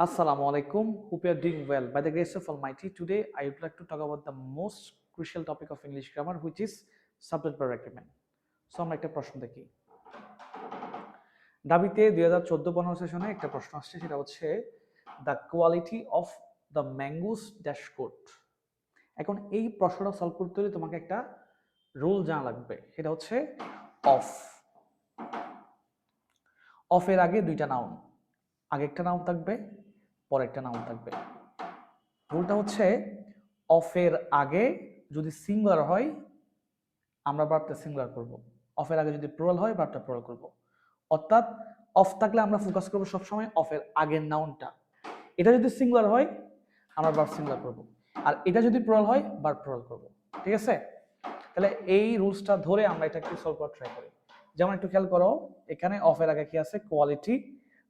Assalamu alaikum. Hope you are doing well. By the grace of Almighty, today I would like to talk about the most crucial topic of English grammar, which is subject verb agreement. So আমরা একটা প্রশ্ন দেখি। দাবিতে 2014-15 সেশনে একটা প্রশ্ন আসছে, সেটা হচ্ছে the quality of the mangoes ড্যাশকোট। এখন এই প্রশ্নটা সলভ করতে হলে তোমাকে একটা রুল জানা লাগবে, সেটা হচ্ছে অফ। অফের আগে দুইটা নাউন, আগে একটা নাউন থাকবে, পরে একটা নাউন থাকবে। রুলটা হচ্ছে অফের আগে যদি সিঙ্গুলার হয় আমরা ভার্বটা সিঙ্গুলার করব, অফের আগে যদি প্লুরাল হয় ভার্বটা প্লুরাল করব। অর্থাৎ অফ থাকলে আমরা ফোকাস করব সবসময় অফের আগের নাউনটা। এটা যদি সিঙ্গুলার হয় আমরা ভার্ব সিঙ্গুলার করব, আর এটা যদি প্লুরাল হয় ভার্ব প্লুরাল করব। ঠিক আছে? তাহলে এই রুলসটা ধরে আমরা এটা একটু সলভ করার ট্রাই করি। যেমন একটু খেয়াল করো, এখানে অফের আগে কি আছে? কোয়ালিটি।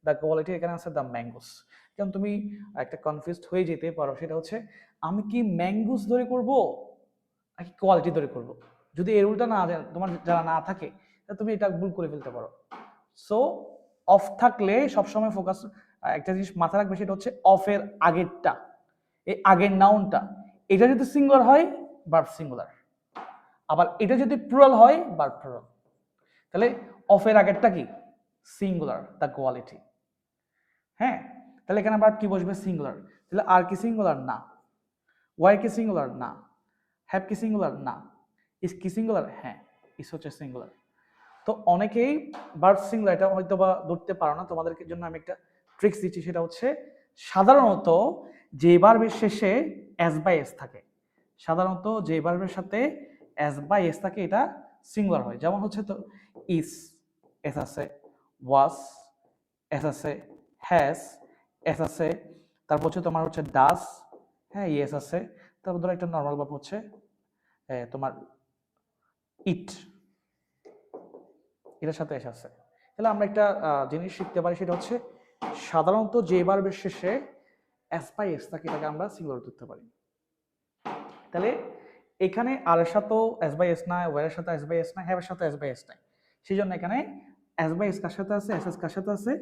দ্য কোয়ালিটি, এখানে আছে দ্য ম্যাঙ্গোস। কারণ তুমি একটা কনফিউজড হয়ে যেতে পারো, সেটা হচ্ছে আমি কি ম্যাঙ্গোস ধরে করব নাকি কোয়ালিটি ধরে করব। যদি এই রুলটা না তোমার যারা না থাকে তাহলে তুমি এটা ভুল করে ফেলতে পারো। সো অফ থাকলে সবসময় ফোকাস একটা জিনিস মাথায় রাখবে, সেটা হচ্ছে অফের আগেরটা, এই আগের নাউনটা। এটা যদি সিঙ্গুলার হয় ভার্ব সিঙ্গুলার, আবার এটা যদি প্লুরাল হয় ভার্ব প্লুরাল। তাহলে অফের আগেরটা কি? Singular, the quality. হ্যাঁ, তাহলে এখানে ভার্ব কি বসবে? সিঙ্গুলার। তাহলে আর কি সিঙ্গুলার? না। ওয়াই কি সিঙ্গুলার? না। হ্যাভ কি সিঙ্গুলার? না। ইজ কি সিঙ্গুলার? হ্যাঁ, ইজ হচ্ছে সিঙ্গুলার। তো অনেকেই ভার্ব সিঙ্গুলার এটা হয়তো বা ধরতে পারো না, তোমাদেরকে জন্য আমি একটা ট্রিক্স দিচ্ছি, সেটা হচ্ছে সাধারণত যে ভার্বের শেষে এস বাই এস থাকে, সাধারণত যে ভার্বের সাথে এস বাই এস থাকে এটা সিঙ্গুলার হয়। যেমন হচ্ছে তো ইজ এস আছে, ওয়াজ এস আছে, হ্যাজ এস আছে, তারপর হচ্ছে তোমার হচ্ছে ডাস, হ্যাঁ ইয়েস আছে, তারপর ধরো একটা নর্মাল ভার্ব হচ্ছে তোমার ইট, এটার সাথে এস আছে। তাহলে আমরা একটা জিনিস শিখতে পারি, সেটা হচ্ছে সাধারণত যে ভার্বের শেষে এস বাই এস থাকে এটাকে আমরা সিঙ্গুলার ধরতে পারি। তাহলে এখানে আর এর সাথেও এস বাই এস নাই, ওয়ার এর সাথে এস বাই এস নাই, হ্যাভ এর সাথে এস বাই এস নাই। সেই জন্য এখানে এস বাই এস কার সাথে আছে? এস এস কার সাথে আছে?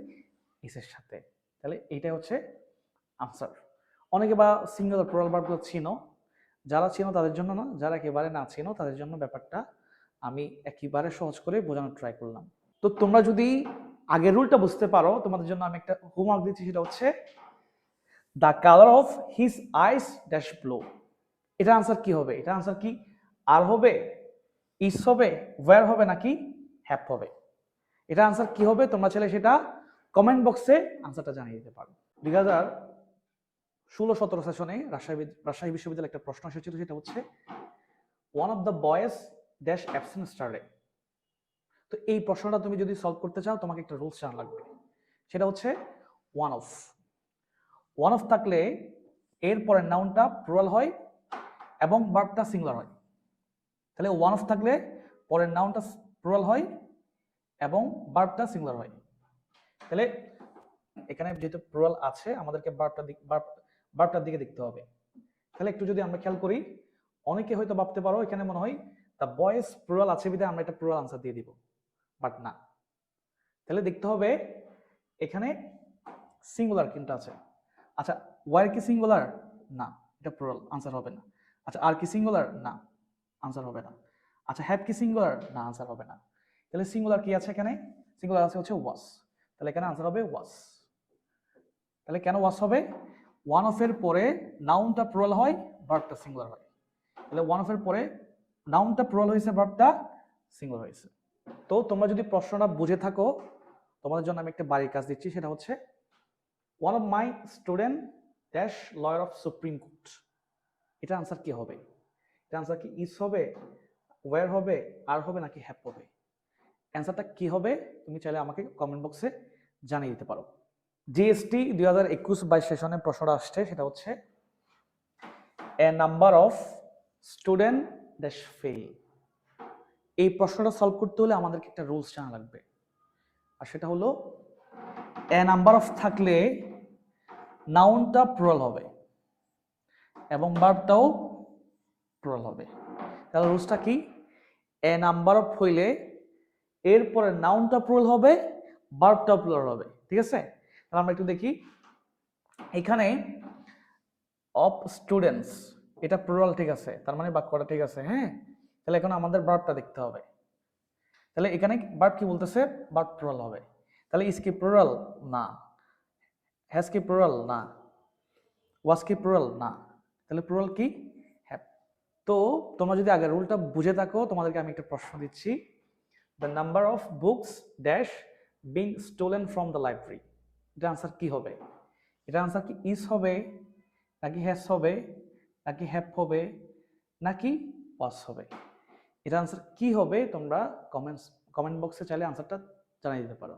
এস এর সাথে। তাহলে এইটাই হচ্ছে আনসার। অনেকে বা সিঙ্গুলার প্লুরাল ভার্বগুলো চিনো, যারা চিনো তাদের জন্য না, যারা একেবারে না চিনো তাদের জন্য ব্যাপারটা আমি একেবারে সহজ করে বোঝানোর ট্রাই করলাম। তো তোমরা যদি আগের রুলটা বুঝতে পারো, তোমাদের জন্য আমি একটা হোমওয়ার্ক দিচ্ছি, সেটা হচ্ছে the colour of his eyes dash blue. এটা আনসার কি হবে? এটা আনসার কি? আর হবে, ইস হবে, ওয়্যার হবে নাকি হ্যাভ হবে? এটা আনসার কি হবে? তোমরা চাইলে সেটা কমেন্ট বক্সে আনসারটা জানিয়ে দিতে পারো। 2016-17 সেশনে রাজশাহী বিশ্ববিদ্যালয়ে একটা প্রশ্ন এসেছিল, সেটা হচ্ছে one of the boys dash absent স্টারডে। তো এই প্রশ্নটা তুমি যদি সলভ করতে চাও তোমাকে একটা রুলস জানা লাগবে, সেটা হচ্ছে ওয়ান অফ। ওয়ান অফ থাকলে এর পরের নাউনটা প্লুরাল হয় এবং ভার্বটা সিঙ্গুলার হয়। তাহলে ওয়ান অফ থাকলে পরের নাউনটা প্লুরাল হয় এবং ভার্বটা সিঙ্গুলার হয়। তাহলে এখানে যেহেতু প্লুরাল আছে আমাদেরকে ভার্বটার দিকে দেখতে হবে। তাহলে একটু যদি আমরা খেয়াল করি, অনেকে হয়তো ভাবতে পারো এখানে মনে হয় দ্য বয়েজ প্লুরাল আছে বিধায় আমরা এটা প্লুরাল আনসার দিয়ে দিব, বাট না। তাহলে দেখতে হবে এখানে সিঙ্গুলার কিন্তু আছে। আচ্ছা, ওয়ার কি সিঙ্গুলার? না, এটা প্লুরাল, আনসার হবে না। আচ্ছা, আর কি সিঙ্গুলার? না, আনসার হবে না। আচ্ছা, হ্যাভ কি সিঙ্গুলার? না, আনসার হবে না। তাহলে সিঙ্গুলার কি আছে এখানে? সিঙ্গুলার আছে হচ্ছে ওয়াজ। তাহলে এখানে আনসার হবে ওয়াজ। তাহলে কেন ওয়াজ হবে? ওয়ান অফ এর পরে নাউনটা প্লুরাল হয়, ভার্বটা সিঙ্গুলার হয়। তাহলে ওয়ান অফ এর পরে নাউনটা প্লুরাল হয়েছে, ভার্বটা সিঙ্গুলার হয়েছে। তো তোমরা যদি প্রশ্নটা বুঝে থাকো, তোমাদের জন্য আমি একটা বাড়ির কাজ দিচ্ছি, সেটা হচ্ছে one of my student dash lawyer of supreme court. এটা আনসার কি হবে? এটা আনসার কি ইজ হবে, ওয়্যার হবে, আর হবে নাকি হ্যাভ হবে? অ্যান্সারটা কি হবে তুমি চাইলে আমাকে কমেন্ট বক্সে জানিয়ে দিতে পারো। জিএসটি 2021-22 সেশনে প্রশ্নটা আসছে, সেটা হচ্ছে a number of student dash fail. এই প্রশ্নটা সলভ করতে হলে আমাদেরকে একটা রুলস জানা লাগবে, আর সেটা হলো এ নাম্বার অফ থাকলে নাউনটা প্লুরাল হবে এবং ভার্বটাও প্লুরাল হবে। তাহলে রুলসটা কি? এ নাম্বার অফ হইলে এরপরে নাউনটা প্লুরাল হবে, ভার্বটাও প্লুরাল হবে। ঠিক আছে? তাহলে আমরা একটু দেখি, এখানে অফ স্টুডেন্টস এটা প্লুরাল, ঠিক আছে, তার মানে বাক্যটা ঠিক আছে। হ্যাঁ, তাহলে এখন আমাদের ভার্বটা দেখতে হবে। তাহলে এখানে ভার্ব কি বলতেছে, ভার্ব প্লুরাল হবে। তাহলে ইজ কি প্লুরাল, না। হ্যাজ কি প্লুরাল, না। ওয়াজ কি প্লুরাল, না। তাহলে প্লুরাল কি, হ্যাভ। তো তোমরা যদি আগে রুলটা বুঝে থাকো, তোমাদেরকে আমি একটা প্রশ্ন দিচ্ছি, the number of books dash being stolen from the library, এটা আনসার কি হবে? এটা আনসার কি ইজ হবে, নাকি হ্যাজ হবে, নাকি হ্যাভ হবে, নাকি ওয়াজ হবে? এটা আনসার কি হবে তোমরা কমেন্ট বক্সে চাইলে আনসারটা জানিয়ে দিতে পারো।